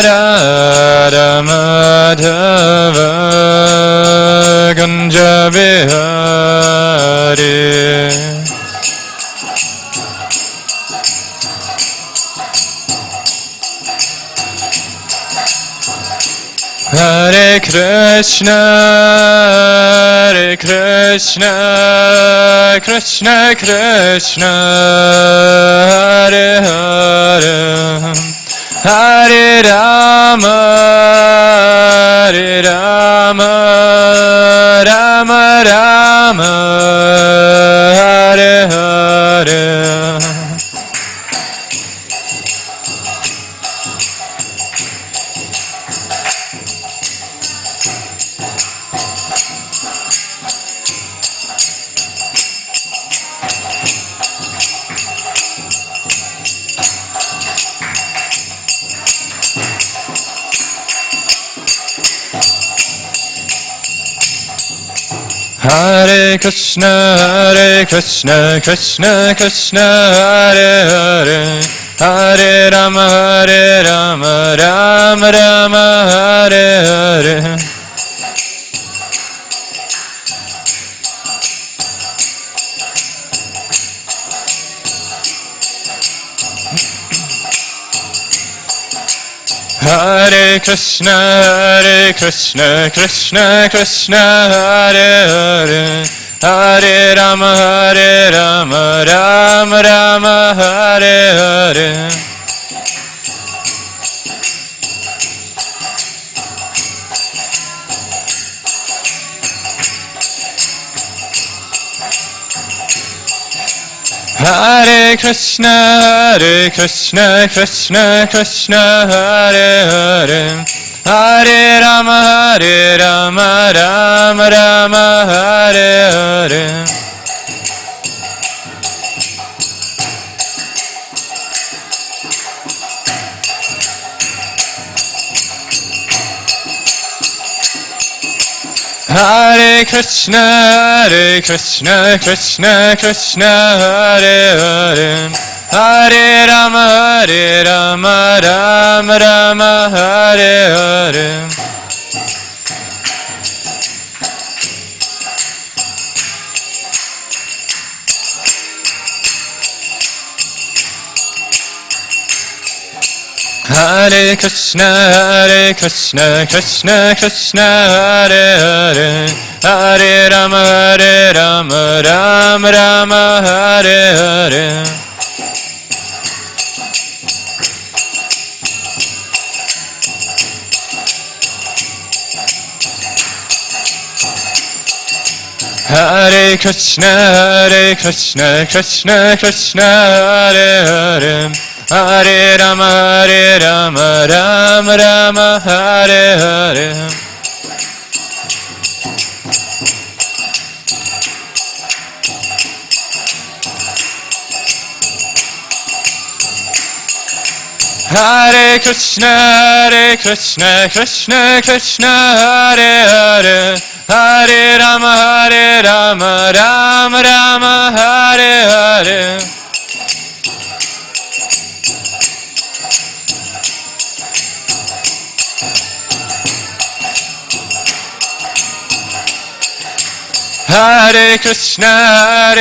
Radha Madhava Gunja Bihari Hare Krishna, Hare Krishna, Krishna Krishna, Hare Hare, Hare Rama, Hare Rama, Rama Rama, Hare Hare. Hare Krishna, Krishna Krishna, Hare Hare, Hare Rama, Rama Rama, Hare Hare. Hare Krishna, Krishna Krishna, Hare Hare, Hare Rama, Rama Rama, Hare Hare. Hare Krishna, Krishna Krishna, Hare Hare, Hare Rama, Rama Rama, Hare Hare. Hare Krishna, Krishna Krishna, Hare Hare, Hare Rama, Rama Rama, Hare Hare. Hare Krishna, Krishna Krishna, Hare Hare, Hare Rama, Rama Rama, Hare Hare. Hare Krishna, Krishna Krishna, Hare Hare, Hare Rama, Rama Rama, Hare Hare. Hare Krishna, Krishna Krishna, Hare Hare, Hare Rama, Rama Rama, Hare Hare. Hare Krishna,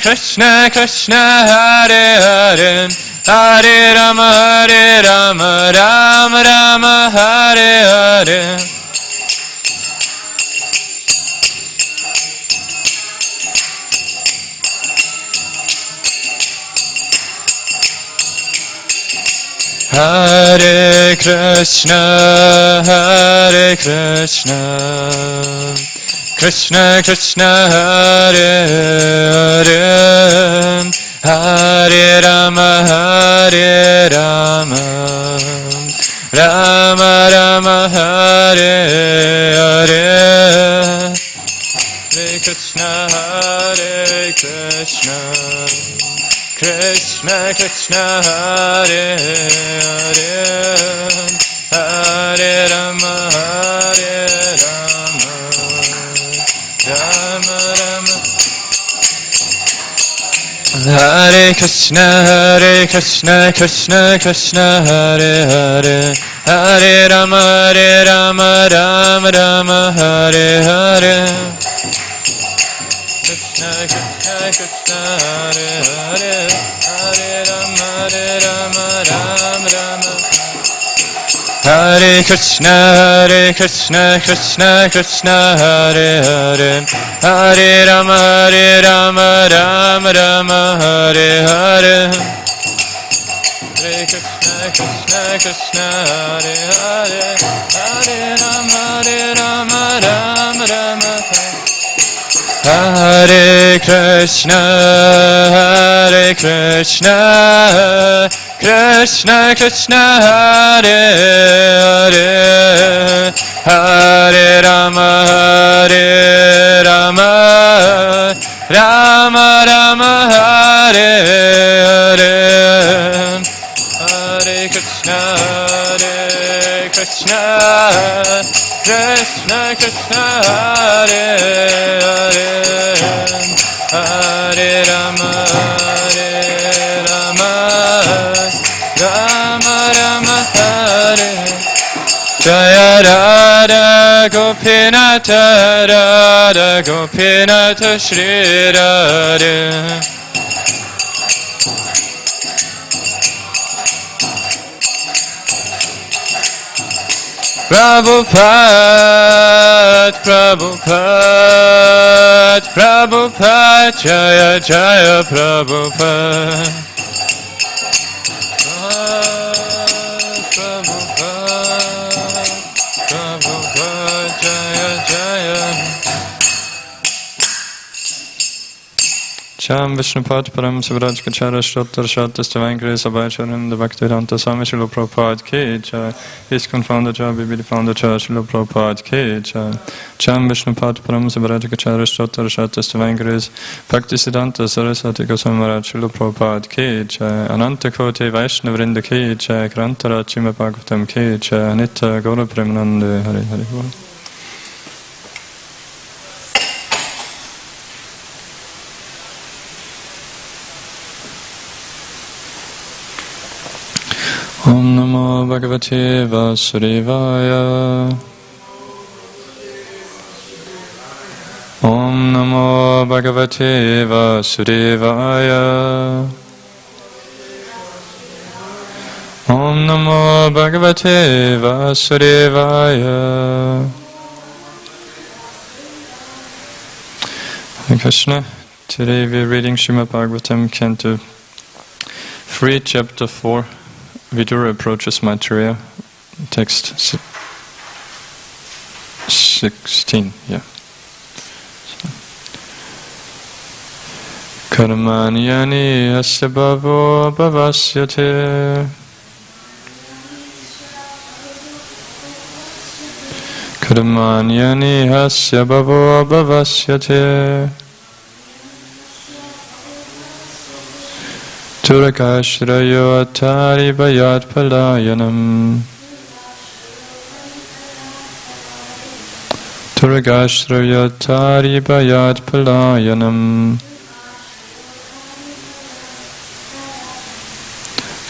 Krishna Krishna, Hare Hare, Hare Rama, Rama Rama, Hare Hare. Hare Krishna, Krishna Krishna, Hare Hare, Hare Rama, Rama Rama, Hare Hare. Hare Krishna, Krishna Krishna, Hare Hare, Hare Rama, Rama Rama, Hare Krishna, Krishna Krishna, Hare Hare, Hare Rama, Rama Rama, Hare Hare. Krishna, Krishna Krishna, Hare Hare, Hare Rama, Rama Rama. Hare Krishna, Krishna Krishna, Hare Hare, Hare Rama, Rama Rama, Hare Hare. Hare Krishna, Krishna, Hare Hare, Hare Rama, Rama Rama. Hare Krishna, Krishna Krishna, Hare Hare, Hare Rama, Rama Rama, Hare Hare. Hare Krishna, Krishna Krishna, Hare Hare, Hare Rama, Rama Rama, Hare. Jaya Radha Gopinatha, Radha Gopinatha, Shri Radha. Prabhupada, Prabhupada, Prabhupada, Jaya Jaya Prabhupada. Prabhupada, Prabhupada, Jaya Jaya. Cham Vishnupad Param Sivraj Kachara Shrotar Shatas Divine Grace Abhacharan the Bhaktivedanta Swami Srila Prabhupada Ki Jai. ISKCON Founder Jai, BBD Founder Jai, Srila Prabhupada Ki Jai. Cham Vishnupad Param Sivraj Kachara Shrotar Shatas Divine Grace Bhaktisiddhanta Saraswati Goswami Maharaj Srila Prabhupada Ki Jai. Ananta Koti Vaishnavrinda Ki Jai. Krantara Chima Bhagavatam Ki Jai. Anita Gaura Premanande Hari Hari Bol. Om Namo Bhagavate Vasudevaya. Om Namo Bhagavate Vasudevaya. Om Namo Bhagavate Vasudevaya. Hare Krishna. Today we are reading Srimad Bhagavatam, Canto 3, Chapter 4. Vidura approaches Maitreya, text 16, yeah. Karmanyani asya bhavo bhavasyate. Karmanyani asya bhavo bhavasyate. Turakashrayo atari bayat palayanam. Turakashrayo atari bayat palayanam.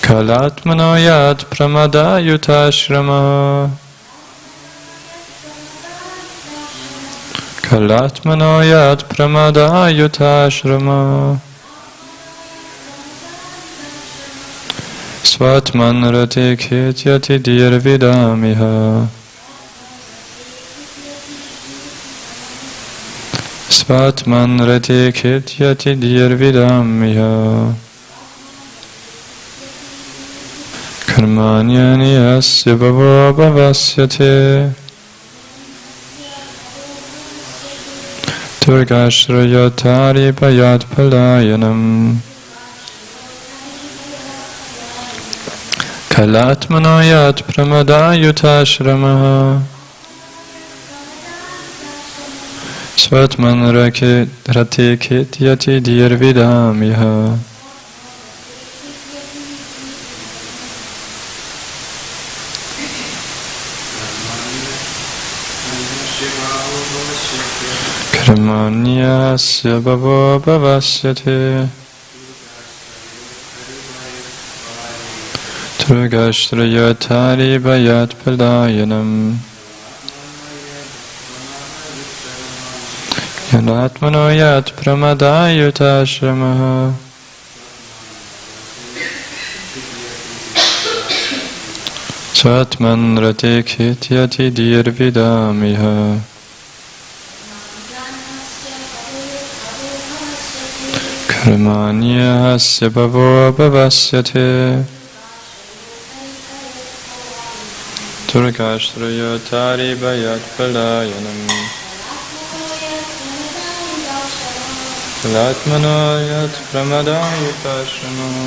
Kalatmano yat pramadayutashrama. Kalatmano yat pramadayutashrama. Svatman rati khetyati dirvidamiha. Svatman rati khetyati dirvidamiha. Karmanyani asya bhavo bhavasyate. Turgashrayatari payat palayanam. Kalatmano yat pramadayutashramaha. Svatman rati khetyati dirvidamiha. Karmanyasya bhavo bhavasyate. Turgashrayatari Bayat Palayanam Yanatmano Yat Pramadayutashamaha Swatman Ratikhityati Dirvidamiha Karmanya Hasya Bhavo Bhavasyate Turgashrayatari Bayat Palayanam Latmano Yat Pramadayutashamaha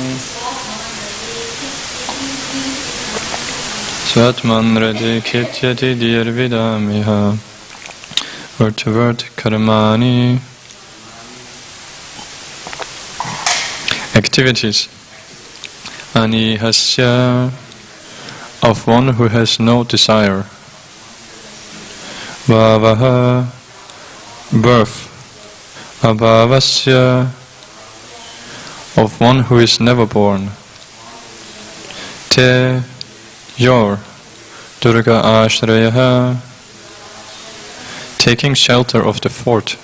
Swatman Radhikityati Dirvidamiha Word to word Karmani. Activities. Anihasya, of one who has no desire. Bhavaha, birth. Abhavasya, of one who is never born. Te, your. Durga ashrayaha, taking shelter of the fort.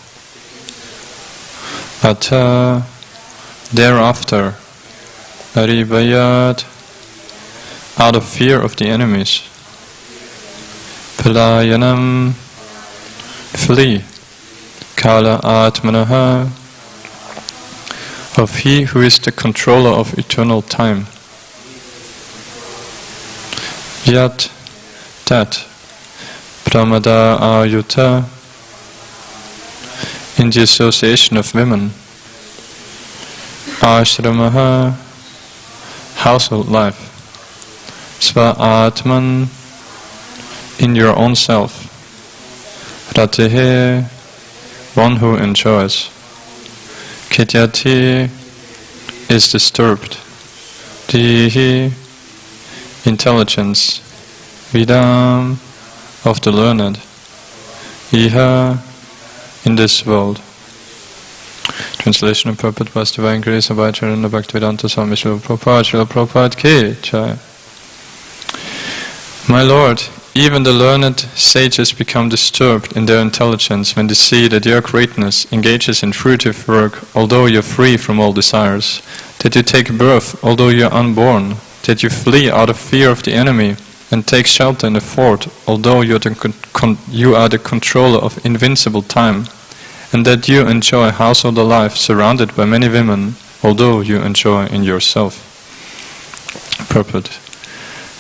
Ata, thereafter. Aribayat, out of fear of the enemies. Palayanam, flee. Kala atmanaha, of he who is the controller of eternal time. Yat, that. Pramada ayuta, in the association of women. Ashramaha, household life. Sva atman, in your own self. Ratihe, one who enjoys. Kityati, is disturbed. Dihi, intelligence. Vidam, of the learned. Iha, in this world. Translation and purport by His Divine Grace of Acharya Bhaktivedanta Swami Srila Prabhupada Ki Jai. My Lord, even the learned sages become disturbed in their intelligence when they see that your greatness engages in fruitive work, although you are free from all desires, that you take birth, although you are unborn, that you flee out of fear of the enemy, and take shelter in the fort, although you are the controller of invincible time, and that you enjoy household life surrounded by many women, although you enjoy in yourself. Purport.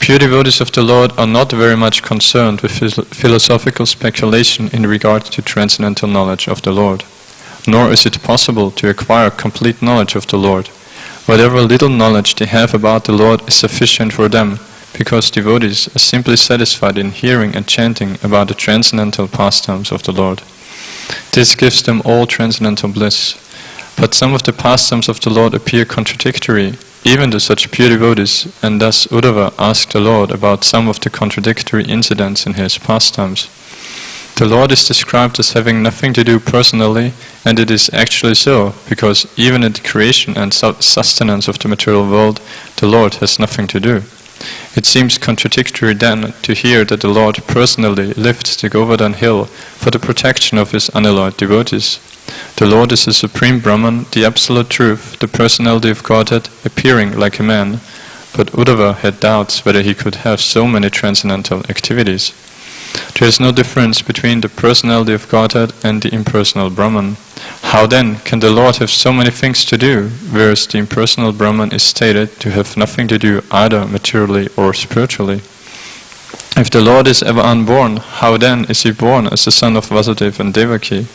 Pure devotees of the Lord are not very much concerned with philosophical speculation in regard to transcendental knowledge of the Lord, nor is it possible to acquire complete knowledge of the Lord. Whatever little knowledge they have about the Lord is sufficient for them, because devotees are simply satisfied in hearing and chanting about the transcendental pastimes of the Lord. This gives them all transcendental bliss. But some of the pastimes of the Lord appear contradictory, even to such pure devotees, and thus Uddhava asked the Lord about some of the contradictory incidents in his pastimes. The Lord is described as having nothing to do personally, and it is actually so, because even in the creation and sustenance of the material world, the Lord has nothing to do. It seems contradictory then to hear that the Lord personally lifts the Govardhan hill for the protection of his unalloyed devotees. The Lord is the Supreme Brahman, the Absolute Truth, the Personality of Godhead, appearing like a man, but Uddhava had doubts whether he could have so many transcendental activities. There is no difference between the Personality of Godhead and the impersonal Brahman. How then can the Lord have so many things to do, whereas the impersonal Brahman is stated to have nothing to do either materially or spiritually? If the Lord is ever unborn, how then is he born as the son of Vasudeva and Devaki?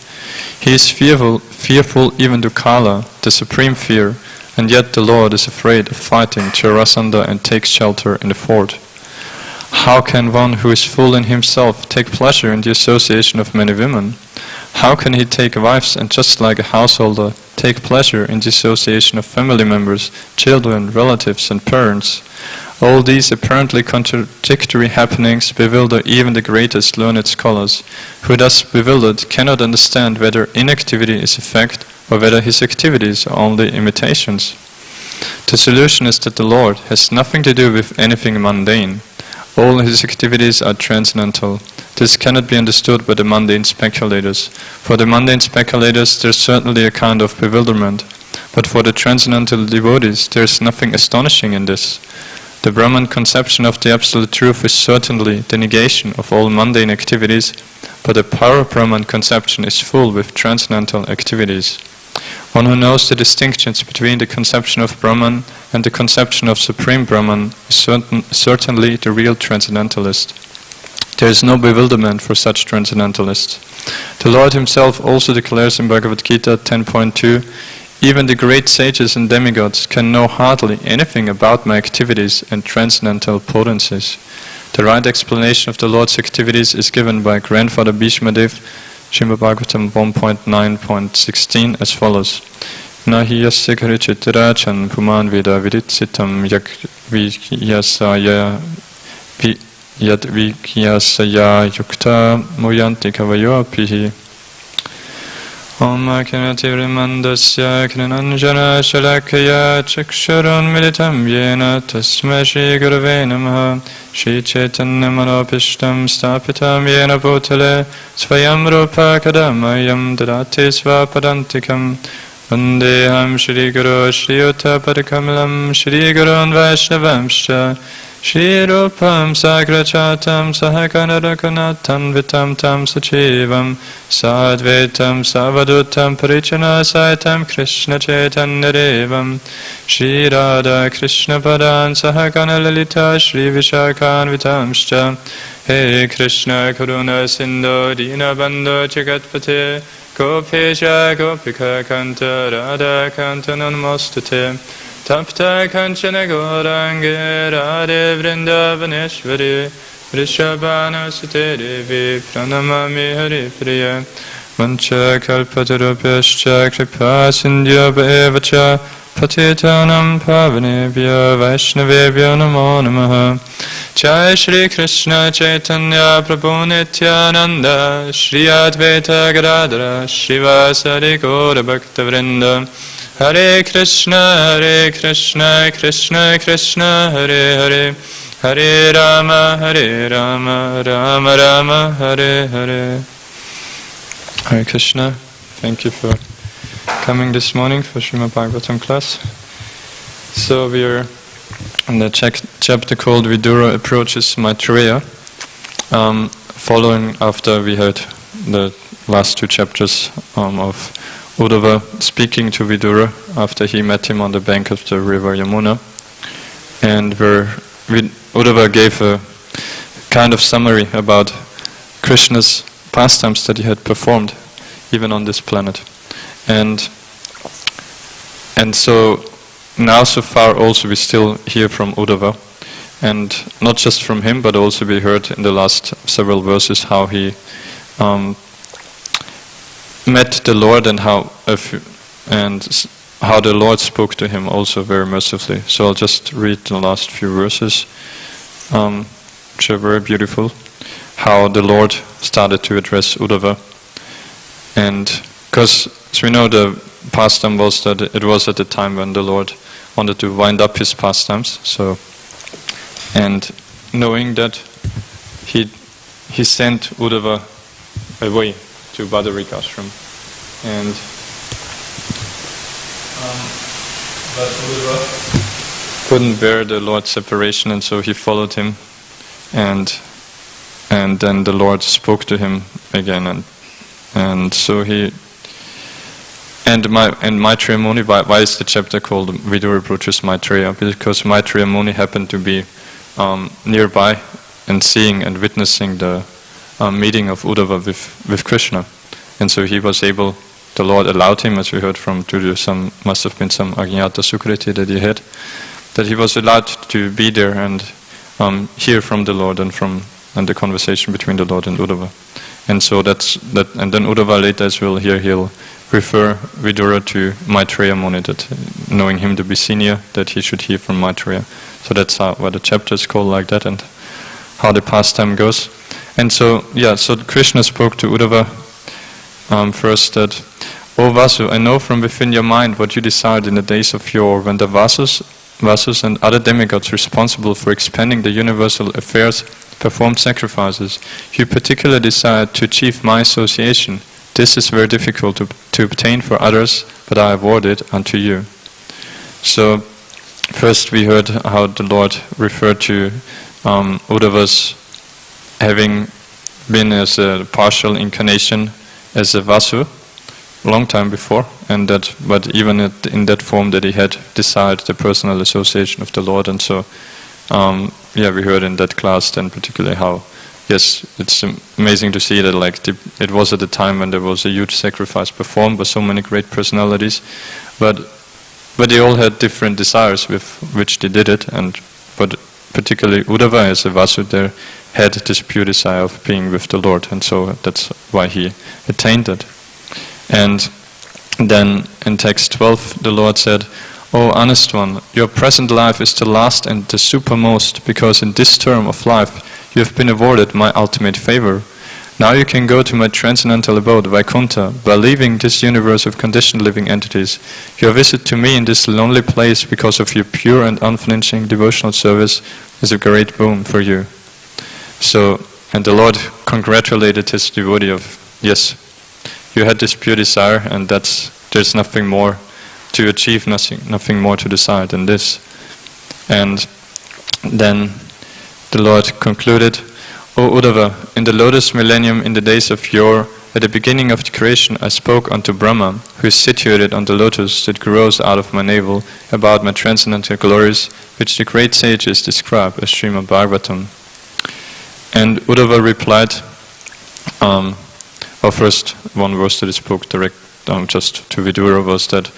He is fearful even to Kala, the supreme fear, and yet the Lord is afraid of fighting Jarasandha and takes shelter in the fort. How can one who is full in himself take pleasure in the association of many women? How can he take wives and, just like a householder, take pleasure in the association of family members, children, relatives and parents? All these apparently contradictory happenings bewilder even the greatest learned scholars, who thus bewildered cannot understand whether inactivity is a fact or whether his activities are only imitations. The solution is that the Lord has nothing to do with anything mundane. All his activities are transcendental. This cannot be understood by the mundane speculators. For the mundane speculators, there is certainly a kind of bewilderment. But for the transcendental devotees, there is nothing astonishing in this. The Brahman conception of the Absolute Truth is certainly the negation of all mundane activities, but the Para-Brahman conception is full with transcendental activities. One who knows the distinctions between the conception of Brahman and the conception of Supreme Brahman is certainly the real transcendentalist. There is no bewilderment for such transcendentalists. The Lord himself also declares in Bhagavad Gita 10.2, "Even the great sages and demigods can know hardly anything about my activities and transcendental potencies." The right explanation of the Lord's activities is given by Grandfather Bhishmadev, Srimad Bhagavatam 1.9.16 as follows. Nahi yasya karichitrachan puman veda viditsitam yak vikyasaya yad vikyasaya yukta muyanti kavayo apihi. Om Akinati Vrimandasya Krinanjana Shalakaya Chaksharan Militam Yena Tasma Shri Gurave Namaha Shri Chaitanya Manopishtam Stapitam Yena Bhutale Svayam Rupa Kadamayam Dadati Svapadantikam Vandeham Shri Guru Shri Uta Padakamalam Shri Gurun Vaishnavamsha Shri Rupam Sagrachatam Sahakanarakanatan Vitam Tam Sachivam Sadvetam Savadutam Parichana Saitam Krishna Chaitanya Devam Shri Radha Krishna Padan Sahakana Lalita Shri Vishakhan Vitamscha He Krishna Karuna Sindhu Dina Bandhu Jagatpate Gopesha Gopika Kanta Radha Kanta Namaste Tapta Kanchana Gauranga Radhe Vrindavaneshwari Vrishabhana Sute Devi Pranamami Hari Priya Mancha Kalpatarupyascha Kripa Sindhyava Evacha Patitanam Pavanebhya Vaishnavebhya Namo Namaha Jai Shri Krishna Chaitanya Prabhu Nityananda Shri Advaita Gadadhara Srivasari Gaura Bhakta Vrinda Hare Krishna, Krishna Krishna, Hare Hare, Hare Rama, Rama Rama, Hare Hare. Hare Krishna, thank you for coming this morning for Srimad Bhagavatam class. So we are in the chapter called Vidura Approaches Maitreya, following after we heard the last two chapters of Uddhava speaking to Vidura after he met him on the bank of the river Yamuna, and where Uddhava gave a kind of summary about Krishna's pastimes that he had performed even on this planet. And so now so far also we still hear from Uddhava, and not just from him but also we heard in the last several verses how he met the Lord and how the Lord spoke to him also very mercifully. So I'll just read the last few verses, which are very beautiful. How the Lord started to address Uddhava, and because as we know the pastime was that it was at the time when the Lord wanted to wind up his pastimes. So, and knowing that he sent Uddhava away to Badarik Ashram, and but Uddhava couldn't bear the Lord's separation, and so he followed him, and then the Lord spoke to him again, and so he and Maitreya Muni. Why is the chapter called Vidura Approaches Maitreya? Because Maitreya Muni happened to be nearby and seeing and witnessing the meeting of Uddhava with Krishna, and so he was able. The Lord allowed him, as we heard from Tudu, must have been some Ajñata Sukriti that he had, that he was allowed to be there and hear from the Lord and the conversation between the Lord and Uddhava, and so that's that. And then Uddhava later as well here he'll refer Vidura to Maitreya Muni, that knowing him to be senior, that he should hear from Maitreya. So that's why the chapter is called like that, and how the pastime goes. And so, so Krishna spoke to Uddhava first that, O Vasu, I know from within your mind what you desired in the days of yore, when the Vasus Vasus and other demigods responsible for expanding the universal affairs performed sacrifices. You particularly desired to achieve my association. This is very difficult to obtain for others, but I award it unto you. So, first we heard how the Lord referred to Uddhava's having been as a partial incarnation as a Vasu a long time before, and that, but even in that form that he had desired the personal association of the Lord. And so we heard in that class then particularly how, yes, it's amazing to see that it was at a time when there was a huge sacrifice performed by so many great personalities, but they all had different desires with which they did it, but particularly Uddhava as a Vasu there had this pure desire of being with the Lord, and so that's why he attained it. And then in text 12 the Lord said, O honest one, your present life is the last and the supermost, because in this term of life you have been awarded my ultimate favor. Now you can go to my transcendental abode, Vaikuntha. By leaving this universe of conditioned living entities, your visit to me in this lonely place because of your pure and unflinching devotional service is a great boon for you. So, and the Lord congratulated his devotee of, yes, you had this pure desire, and there's nothing more to achieve, nothing more to desire than this. And then the Lord concluded, O Uddhava, in the lotus millennium in the days of yore, at the beginning of the creation I spoke unto Brahma, who is situated on the lotus that grows out of my navel, about my transcendental glories, which the great sages describe as Srimad Bhagavatam. And Uddhava replied, first one verse that he spoke direct just to Vidura was that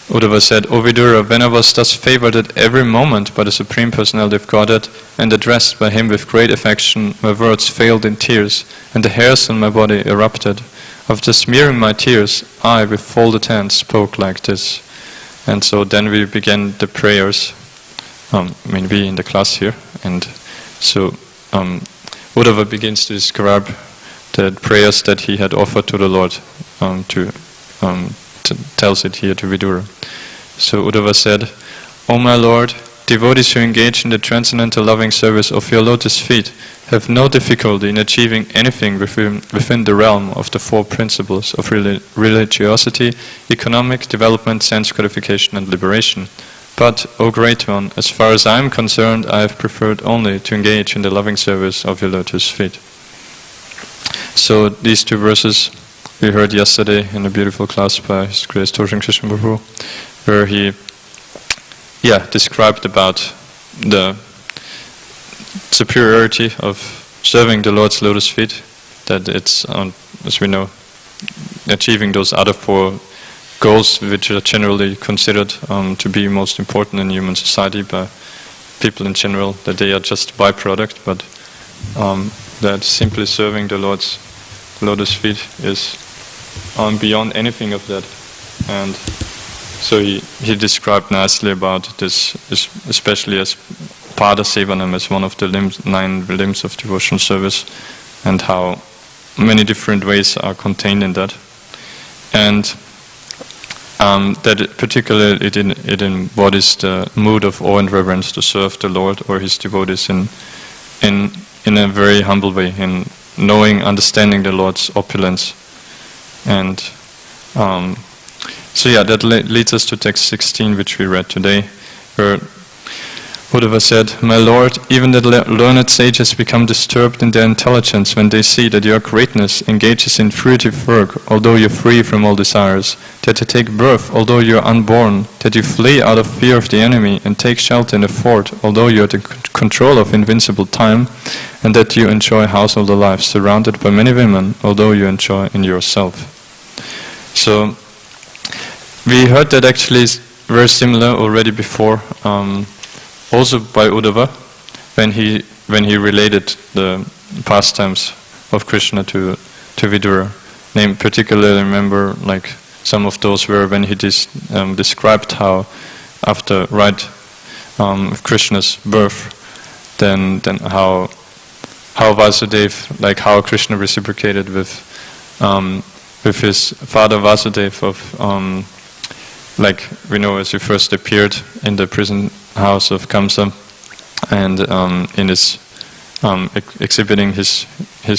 Uddhava said, O Vidura, when I was thus favored at every moment by the Supreme Personality of Godhead and addressed by him with great affection, my words failed in tears, and the hairs on my body erupted. After smearing my tears, I, with folded hands, spoke like this. And so then we began the prayers, we in the class here, and so Uddhava begins to describe the prayers that he had offered to the Lord, tells it here to Vidura. So Uddhava said, O my Lord, devotees who engage in the transcendental loving service of your lotus feet have no difficulty in achieving anything within the realm of the four principles of religiosity, economic development, sense gratification, and liberation. But, O Great One, as far as I am concerned, I have preferred only to engage in the loving service of your lotus feet. So these two verses we heard yesterday in a beautiful class by His Grace Torshan Krishna Prabhu, where he described about the superiority of serving the Lord's lotus feet, that it's, as we know, achieving those other four goals which are generally considered to be most important in human society by people in general, that they are just byproduct, but that simply serving the Lord's lotus feet is beyond anything of that. And so he described nicely about this, especially as Pada Sevanam, as one of the 9 limbs of devotional service, and how many different ways are contained in that. And that particularly it embodies the mood of awe and reverence to serve the Lord or his devotees in a very humble way, in knowing, understanding the Lord's opulence. And that leads us to text 16, which we read today, where Uddhava said, My Lord, even the learned sages become disturbed in their intelligence when they see that your greatness engages in fruitive work, although you are free from all desires, that you take birth, although you are unborn, that you flee out of fear of the enemy and take shelter in a fort, although you are the control of invincible time, and that you enjoy household life, surrounded by many women, although you enjoy in yourself. So, we heard that actually is very similar already before, also by Uddhava, when he related the pastimes of Krishna to Vidura. Particularly remember like some of those were when he described how after Krishna's birth, then how Vasudeva, like how Krishna reciprocated with his father Vasudeva of like we know as he first appeared in the prison house of Kamsa, and in his exhibiting his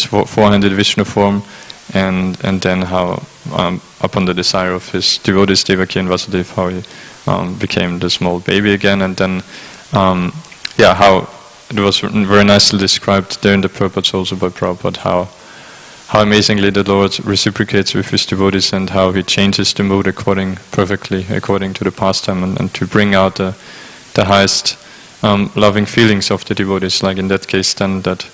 four-handed Vishnu form, and then how upon the desire of his devotees Devaki and Vasudeva, how he became the small baby again, and then how it was very nicely described there in the purports also by Prabhupada, how amazingly the Lord reciprocates with his devotees, and how he changes the mood perfectly according to the pastime, and to bring out the highest loving feelings of the devotees. Like in that case then, that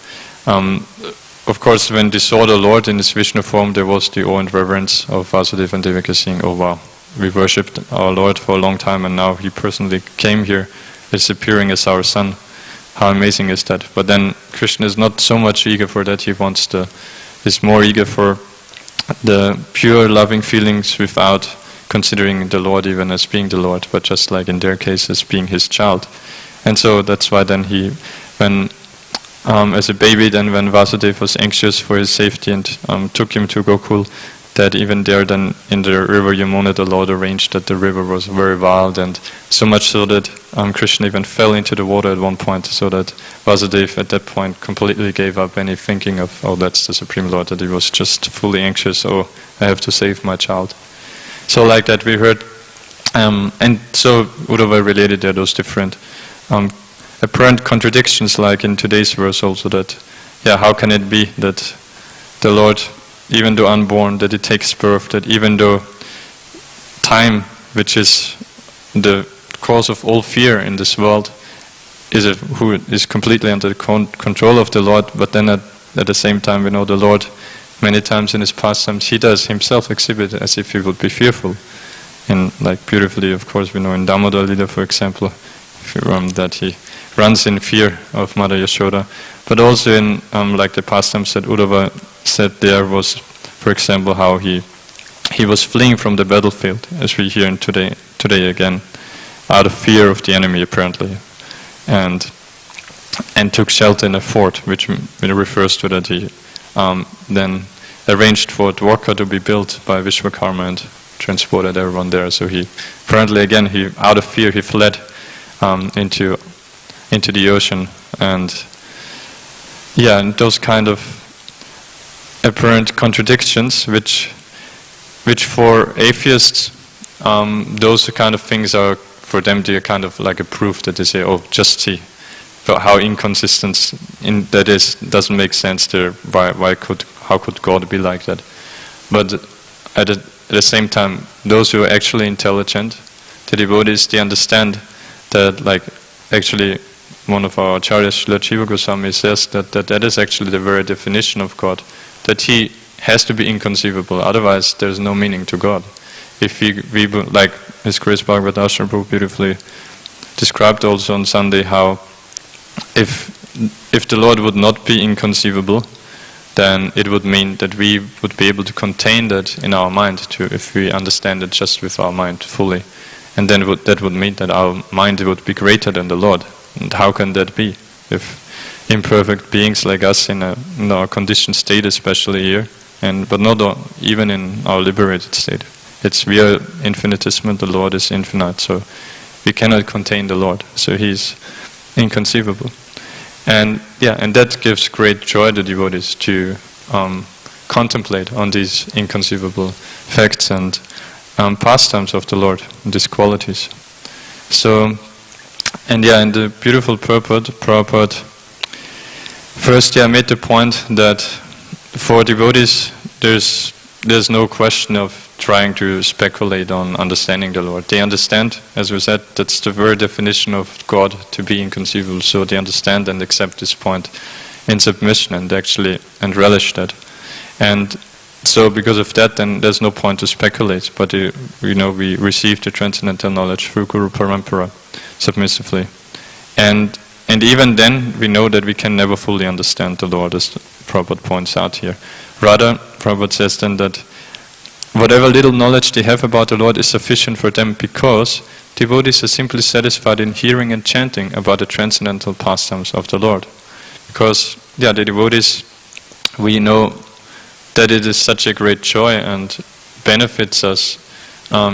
of course when they saw the Lord in his Vishnu form, there was the awe and reverence of Vasudeva and Devaki, saying, oh wow, we worshipped our Lord for a long time, and now he personally came here, is appearing as our son. How amazing is that? But then Krishna is not so much eager for that. He is more eager for the pure loving feelings without considering the Lord even as being the Lord, but just like in their case as being his child. And so that's why then as a baby, then when Vasudeva was anxious for his safety and took him to Gokul, that even there then in the river Yamuna, the Lord arranged that the river was very wild, and so much so that Krishna even fell into the water at one point, so that Vasudeva at that point completely gave up any thinking of, oh, that's the Supreme Lord, that he was just fully anxious, oh, I have to save my child. So like that we heard, and so Uddhava related there those different apparent contradictions, like in today's verse also, that, how can it be that the Lord, even though unborn, that it takes birth, that even though time, which is the cause of all fear in this world, who is completely under the control of the Lord, but then at the same time we know the Lord many times in his pastimes, he does himself exhibit as if he would be fearful. And like beautifully, of course, we know in Damodar Lila, for example, that he runs in fear of Mother Yashoda. But also in like the pastimes that Uddhava said there was, for example, how he was fleeing from the battlefield, as we hear in today again, out of fear of the enemy apparently, and took shelter in a fort, which refers to that he then arranged for Dwarka to be built by Vishwakarma and transported everyone there. So he apparently again, out of fear, he fled into the ocean, and those kind of apparent contradictions, which for atheists, those kind of things are, for them, they are kind of like a proof that they say, oh, just see how inconsistent that is, doesn't make sense there. How could God be like that? But at the same time, those who are actually intelligent, the devotees, they understand that, like, actually one of our acharyas, Srila Jiva Goswami, says that is actually the very definition of God, that he has to be inconceivable, otherwise there's no meaning to God. If we like His Grace Bhagavatasra Prabhu beautifully described also on Sunday, how if the Lord would not be inconceivable, then it would mean that we would be able to contain that in our mind too, if we understand it just with our mind fully. And then that would mean that our mind would be greater than the Lord. And how can that be? If imperfect beings like us in our conditioned state, especially here, but not even in our liberated state. We are infinitesimal, the Lord is infinite, so we cannot contain the Lord. So He's inconceivable. And that gives great joy to devotees to contemplate on these inconceivable facts and pastimes of the Lord, these qualities. So, in the beautiful purport, Prabhupada first made the point that for devotees there's no question of trying to speculate on understanding the Lord. They understand, as we said, that's the very definition of God, to be inconceivable. So they understand and accept this point in submission and relish that. And so because of that, then there's no point to speculate. But we receive the transcendental knowledge through Guru Parampara submissively. And even then, we know that we can never fully understand the Lord, as Prabhupada points out here. Rather, Prabhupada says then that whatever little knowledge they have about the Lord is sufficient for them, because devotees are simply satisfied in hearing and chanting about the transcendental pastimes of the Lord. Because, the devotees, we know that it is such a great joy and benefits us,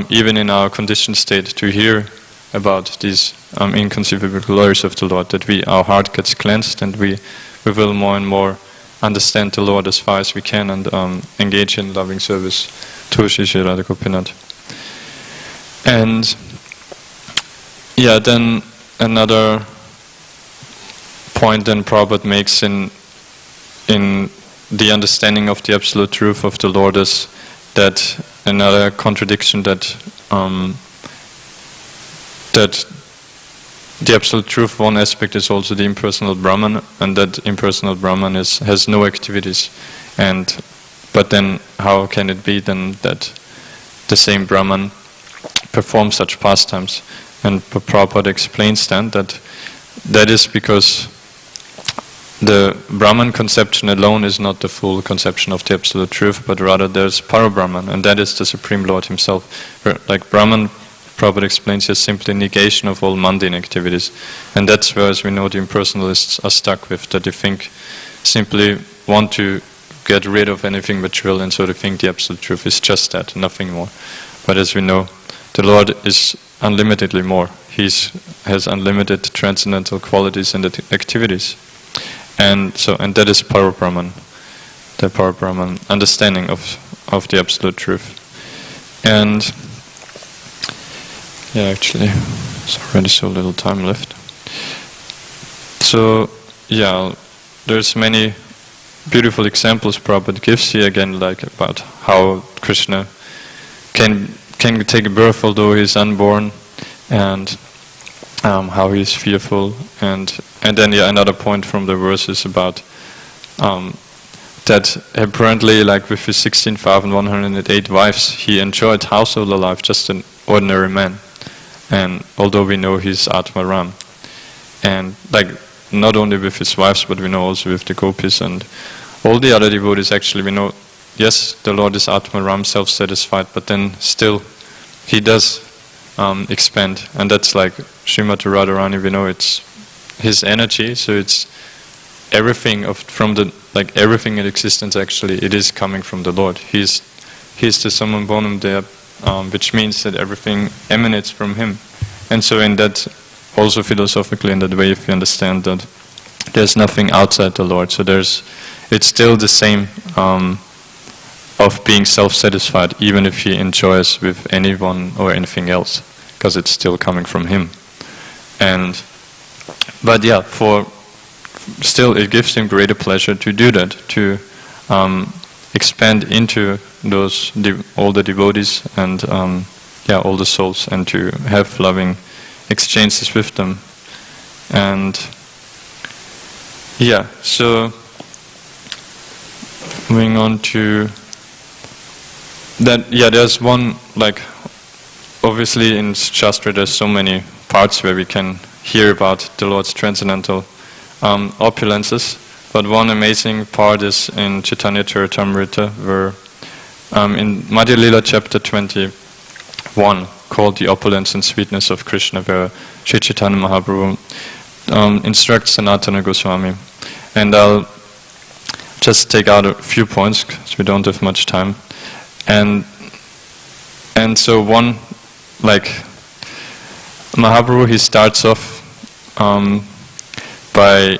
even in our conditioned state, to hear about these inconceivable glories of the Lord, that our heart gets cleansed and we will more and more understand the Lord as far as we can and engage in loving service to Shri Shri Radha Gopinath. And then another point then Prabhupada makes in the understanding of the absolute truth of the Lord is that another contradiction that the absolute truth, one aspect is also the impersonal Brahman, and that impersonal Brahman has no activities. But then how can it be then that the same Brahman performs such pastimes? And Prabhupada explains then that is because the Brahman conception alone is not the full conception of the absolute truth, but rather there's Para-Brahman, and that is the Supreme Lord himself. Like Brahman, Prabhupada explains, is simply negation of all mundane activities. And that's where, as we know, the impersonalists are stuck with, that they think, simply want to get rid of anything material, and so they think the absolute truth is just that, nothing more. But as we know, the Lord is unlimitedly more. He has unlimited transcendental qualities and activities. And that is Para-Brahman, the Para-Brahman understanding of the absolute truth. And actually, there's already so little time left. So there's many beautiful examples Prabhupada gives here again, like about how Krishna can take birth although he is unborn, and how he is fearful, and then another point from the verse is about that apparently, like with his 16,108 wives, he enjoyed household life just an ordinary man, and although we know he's Atma Ram, and like not only with his wives, but we know also with the gopis and all the other devotees. Actually, we know, yes, the Lord is Atma Ram, self-satisfied, but then still he does expand, and that's like Srimati Radharani. We know it's his energy, so it's everything everything in existence. Actually, it is coming from the Lord. He's the summum bonum there, which means that everything emanates from him. And so, in that, also philosophically, in that way, if you understand that there's nothing outside the Lord, so it's still the same. Of being self-satisfied, even if he enjoys with anyone or anything else, because it's still coming from him. But still it gives him greater pleasure to do that, to expand into all the devotees and all the souls, and to have loving exchanges with them. And so moving on to that, there's one, like, obviously in Shastra there's so many parts where we can hear about the Lord's transcendental opulences, but one amazing part is in Chaitanya Charitamrita, where in Madhya Lila chapter 21, called The Opulence and Sweetness of Krishna, where Sri Chaitanya Mahaprabhu instructs Sanatana Goswami. And I'll just take out a few points, because we don't have much time. And so one, like Mahaprabhu, he starts off by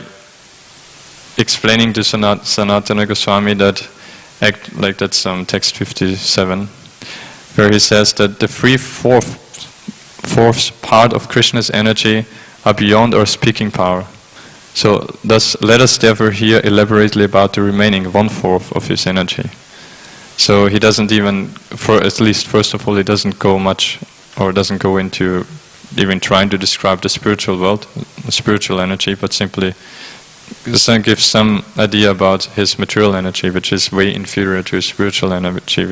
explaining to Sanatana Goswami that, that's text 57, where he says that the 3/4 part of Krishna's energy are beyond our speaking power. So thus, let us therefore hear elaborately about the remaining 1/4 of his energy. So he doesn't even, at least first of all, he doesn't go much, or doesn't go into even trying to describe the spiritual world, the spiritual energy, but simply gives some idea about his material energy, which is way inferior to his spiritual energy,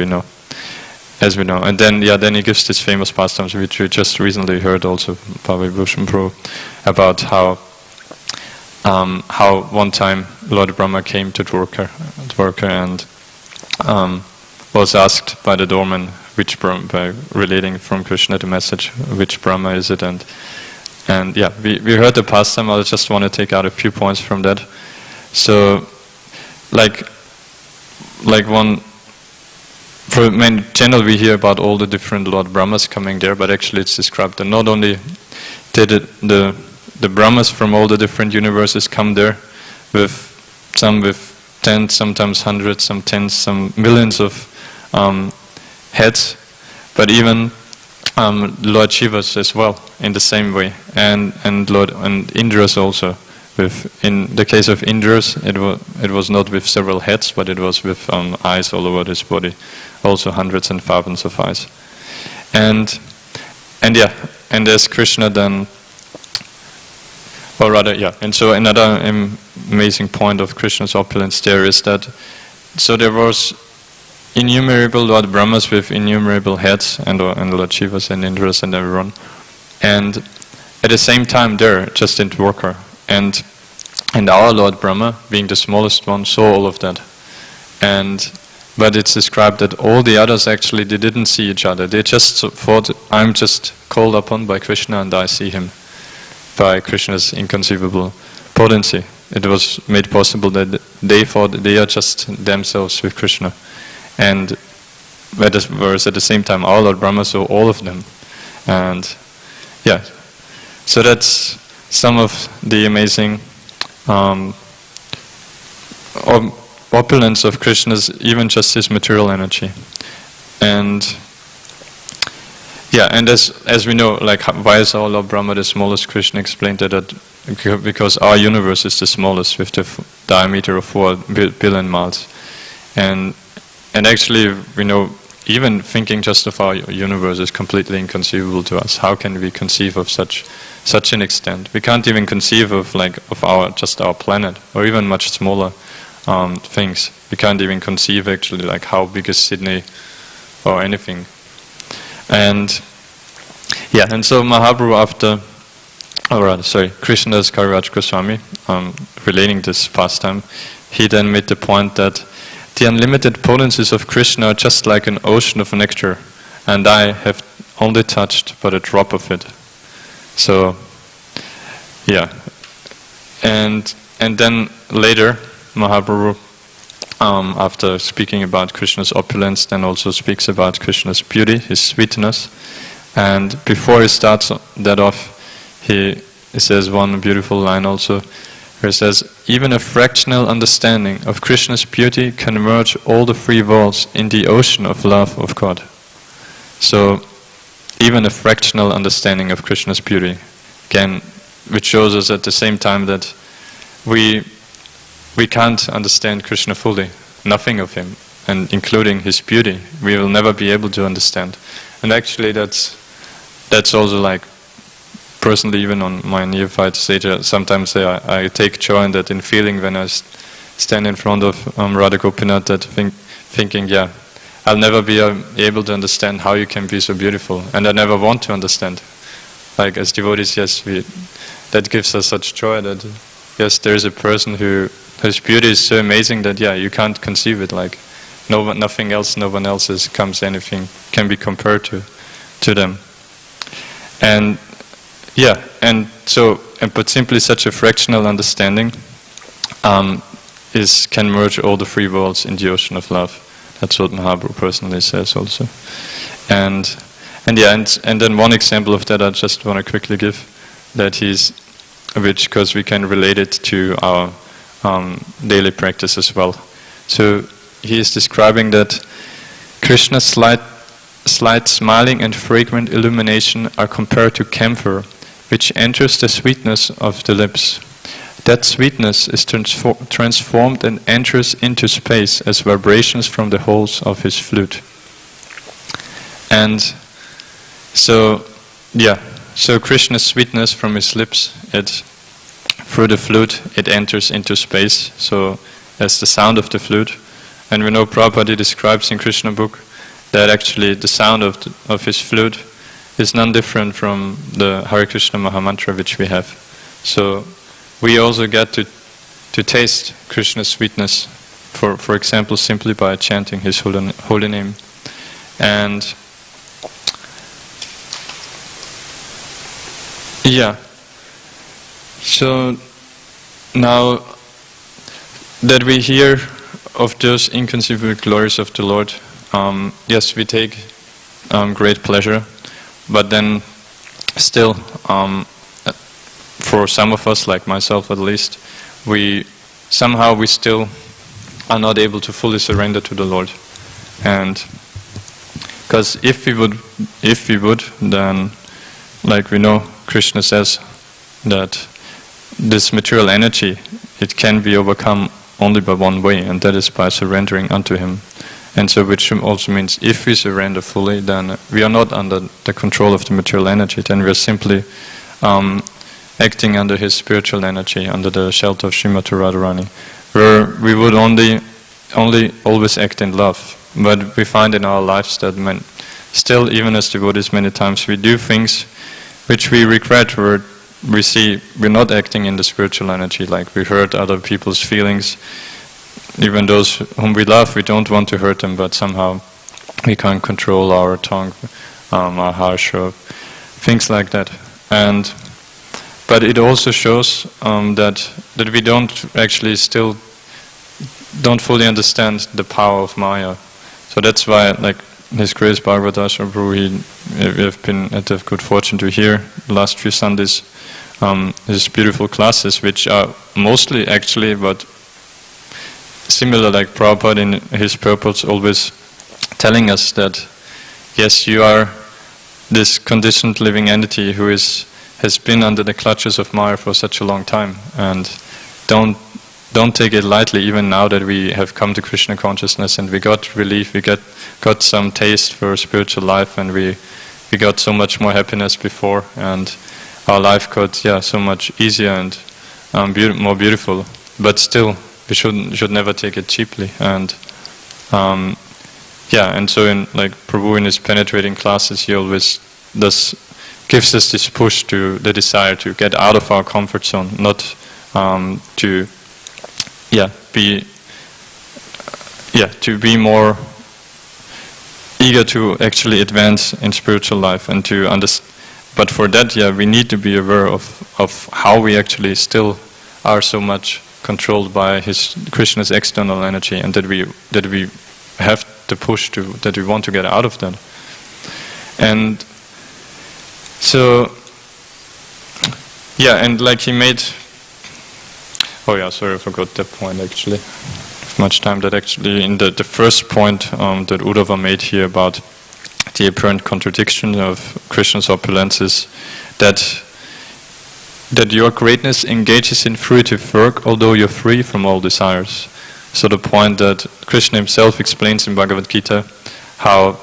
as we know. And then he gives this famous pastimes, which we just recently heard also, Bhava Bhushan Prabhu, about how one time Lord Brahma came to Dwarka and was asked by the doorman which Brahma, by relating from Krishna the message, which Brahma is it, and we heard the pastime. I just want to take out a few points from that. So, like one, in general we hear about all the different Lord Brahmas coming there, but actually it's described that not only the Brahmas from all the different universes come there, some with tens, sometimes hundreds, some tens, some millions of heads, but even Lord Shiva's as well in the same way, and Indra's also. In the case of Indra's, it was not with several heads, but it was with eyes all over his body, also hundreds and thousands of eyes, and as Krishna then, or rather, and so another amazing point of Krishna's opulence there is that, so there was innumerable Lord Brahmas with innumerable heads, and Lord Shivas and Indras and everyone, and at the same time there, just in Dwarka, and our Lord Brahma, being the smallest one, saw all of that, but it's described that all the others actually, they didn't see each other. They just thought, I'm just called upon by Krishna and I see him by Krishna's inconceivable potency. It was made possible that they thought they are just themselves with Krishna. And whereas at the same time our Lord Brahma saw all of them. And so that's some of the amazing opulence of Krishna's, even just his material energy. And as we know, like, why is our Lord Brahma the smallest? Krishna explained that because our universe is the smallest, with the diameter of 4 billion miles. And actually, we know, even thinking just of our universe is completely inconceivable to us. How can we conceive of such an extent? We can't even conceive of our planet, or even much smaller things. We can't even conceive actually like how big is Sydney or anything. And so Mahaprabhu Krishnadas Kaviraj Goswami, relating this pastime, he then made the point that the unlimited potencies of Krishna are just like an ocean of nectar, and I have only touched but a drop of it. So, and then later, Mahaprabhu, after speaking about Krishna's opulence, then also speaks about Krishna's beauty, his sweetness. And before he starts that off, he says one beautiful line also, where he says, even a fractional understanding of Krishna's beauty can merge all the three worlds in the ocean of love of God. So, even a fractional understanding of Krishna's beauty, again, which shows us at the same time that we can't understand Krishna fully, nothing of him, and including his beauty, we will never be able to understand. And actually that's also like, personally, even on my neophyte stage, sometimes I take joy in that, in feeling when I stand in front of Radha Gopinath, that thinking, I'll never be able to understand how you can be so beautiful, and I never want to understand. Like as devotees, that gives us such joy that, yes, there is a person whose beauty is so amazing that, you can't conceive it, like nothing else, no one else's anything can be compared to them. And but simply such a fractional understanding can merge all the three worlds in the ocean of love. That's what Mahaprabhu personally says also. And then one example of that I just want to quickly give, because we can relate it to our daily practice as well. So he is describing that Krishna's slight smiling and fragrant illumination are compared to camphor, which enters the sweetness of the lips. That sweetness is transformed and enters into space as vibrations from the holes of his flute. And so Krishna's sweetness from his lips, through the flute, it enters into space, so as the sound of the flute. And we know Prabhupada describes in Krishna book that actually the sound of his flute is none different from the Hare Krishna Mahamantra which we have. So we also get to taste Krishna's sweetness, for example, simply by chanting his holy name. And so now that we hear of those inconceivable glories of the Lord, yes, we take great pleasure, but then still for some of us, like myself at least, we still are not able to fully surrender to the Lord. And because if we would, then, like we know, Krishna says that this material energy, it can be overcome only by one way, and that is by surrendering unto Him. And so, which also means if we surrender fully, then we are not under the control of the material energy, then we are simply acting under His spiritual energy, under the shelter of Srimati Radharani, where we would only always act in love. But we find in our lives that still, even as devotees, many times we do things which we regret, where we see we're not acting in the spiritual energy, like we hurt other people's feelings. Even those whom we love, we don't want to hurt them, but somehow we can't control our tongue, our harsh, or things like that. But it also shows that we don't fully understand the power of Maya. So that's why, like His Grace Isvaresvara Prabhu, we have been at the good fortune to hear the last few Sundays his beautiful classes, which are mostly actually, but similar, like Prabhupada in his purpose always telling us that yes, you are this conditioned living entity who has been under the clutches of Maya for such a long time, and don't take it lightly, even now that we have come to Krishna consciousness and we got relief, we got some taste for spiritual life, and we got so much more happiness before, and our life got so much easier and more beautiful. But still, we should never take it cheaply. And and so in like Prabhu in his penetrating classes, he always gives us this push to the desire to get out of our comfort zone, not to be more eager to actually advance in spiritual life and to understand. But for that, we need to be aware of how we actually still are so much controlled by Krishna's external energy, and that we have the push that we want to get out of that. And so, and like he made. Sorry, I forgot that point actually. Much time that actually in the first point that Uddhava made here about the apparent contradiction of Krishna's opulences, that your greatness engages in fruitive work, although you're free from all desires. So the point that Krishna himself explains in Bhagavad Gita, how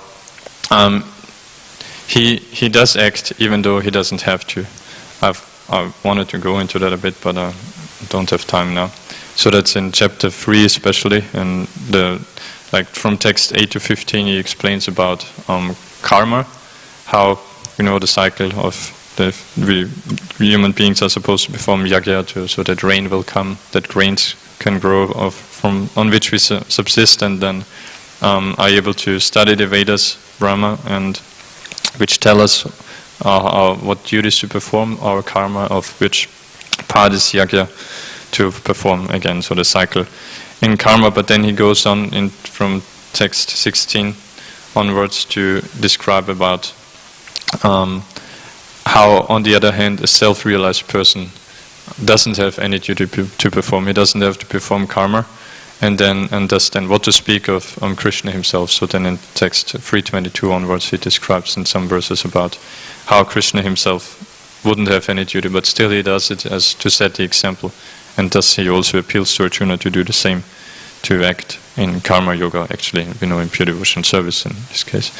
he does act even though he doesn't have to. I wanted to go into that a bit, but I don't have time now. So that's in chapter 3 especially, and from text 8 to 15 he explains about karma, how the cycle of we human beings are supposed to perform yajna so that rain will come, that grains can grow on which we subsist, and then are able to study the Vedas, Brahma, and which tell us what duties to perform, our karma, of which part is yajna to perform again, so the cycle in karma. But then he goes on from text 16 onwards to describe about how, on the other hand, a self-realized person doesn't have any duty to perform. He doesn't have to perform karma, and thus what to speak of Krishna himself. So then in text 322 onwards he describes in some verses about how Krishna himself wouldn't have any duty, but still he does it as to set the example, and thus he also appeals to Arjuna to do the same, to act in karma yoga, actually, in pure devotion service in this case.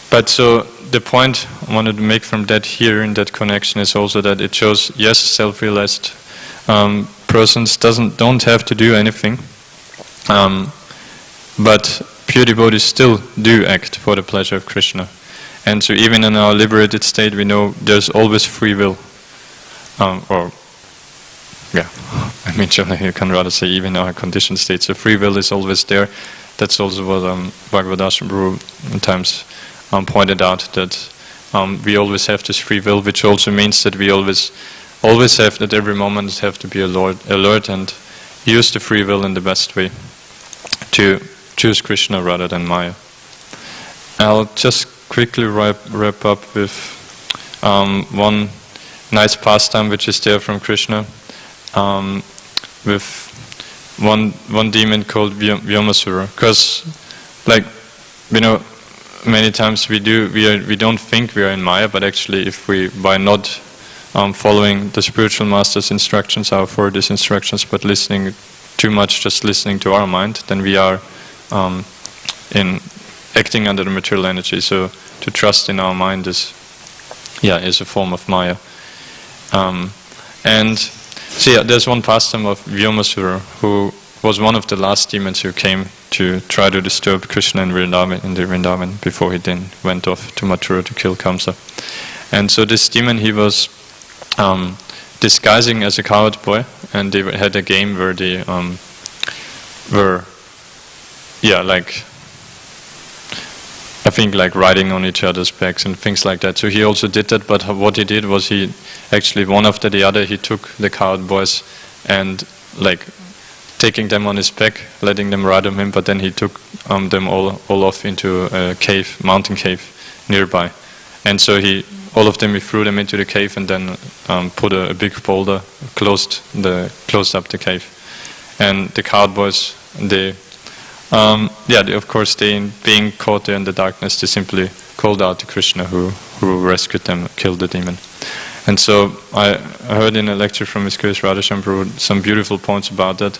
But so the point I wanted to make from that here in that connection is also that it shows, yes, self-realized persons don't have to do anything, but pure devotees still do act for the pleasure of Krishna. And so even in our liberated state, we know there's always free will. You can rather say even in our conditioned state. So free will is always there. That's also what Bhagavad-Ashram Prabhu at times pointed out, that we always have this free will, which also means that we always have, at every moment, have to be alert and use the free will in the best way to choose Krishna rather than Maya. I'll just quickly wrap up with one nice pastime which is there from Krishna, with one demon called Vyomasura. Because, like, many times we don't think we are in Maya, but actually, if we by not following the spiritual master's instructions, our authorities' instructions, but listening too much, just listening to our mind, then we are in acting under the material energy. So to trust in our mind is a form of Maya. And so there's one pastime of Vyomasura, who was one of the last demons who came to try to disturb Krishna in the Vrindavan before he then went off to Mathura to kill Kamsa. And so this demon, he was disguising as a cowherd boy, and they had a game where they were I think like riding on each other's backs and things like that. So he also did that, but what he did was he actually, one after the other, he took the cowherd boys and like taking them on his back, letting them ride on him, but then he took them all off into a cave, mountain cave nearby. And so he threw them into the cave and then put a big boulder, closed up the cave. And the cowherd boys, of course, being caught there in the darkness, they simply called out to Krishna, who rescued them, killed the demon. And so I heard in a lecture from Isvaresvara Prabhu some beautiful points about that.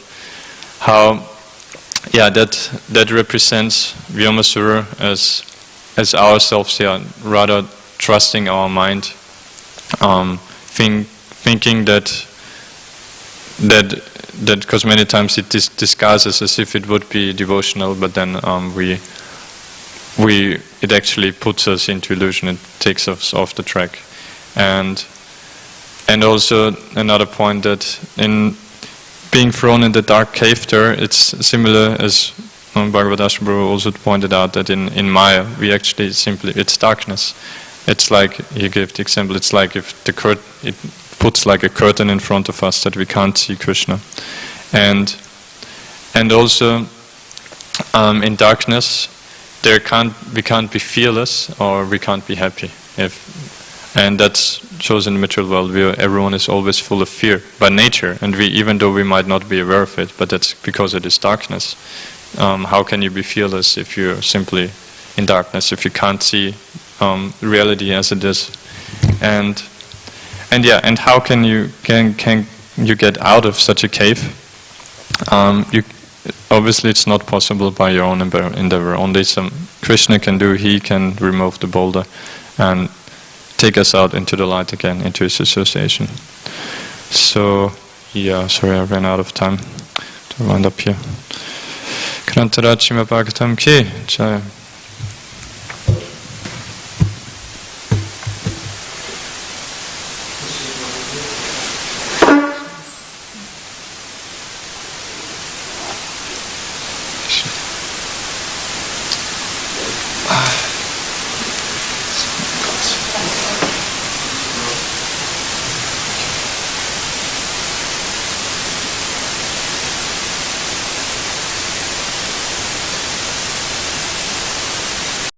How, that represents Vyomasura as ourselves, rather trusting our mind, thinking that because many times it disguises as if it would be devotional, but then it actually puts us into illusion. It takes us off the track, and also another point that in being thrown in the dark cave there, it's similar as Bhagavad Prabhu also pointed out that in Maya we actually it's darkness. It's like he gave the example. It's like if it puts like a curtain in front of us that we can't see Krishna, and also in darkness we can't be fearless or we can't be happy. And that shows in the material world where everyone is always full of fear by nature, and even though we might not be aware of it, but that's because it is darkness. How can you be fearless if you're simply in darkness, if you can't see reality as it is? And how can you get out of such a cave? Obviously it's not possible by your own endeavor. Only Krishna can do. He can remove the boulder and take us out into the light again, into his association. So sorry, I ran out of time to wind up here. Krantara Chima Bhagavatam Ki Jai.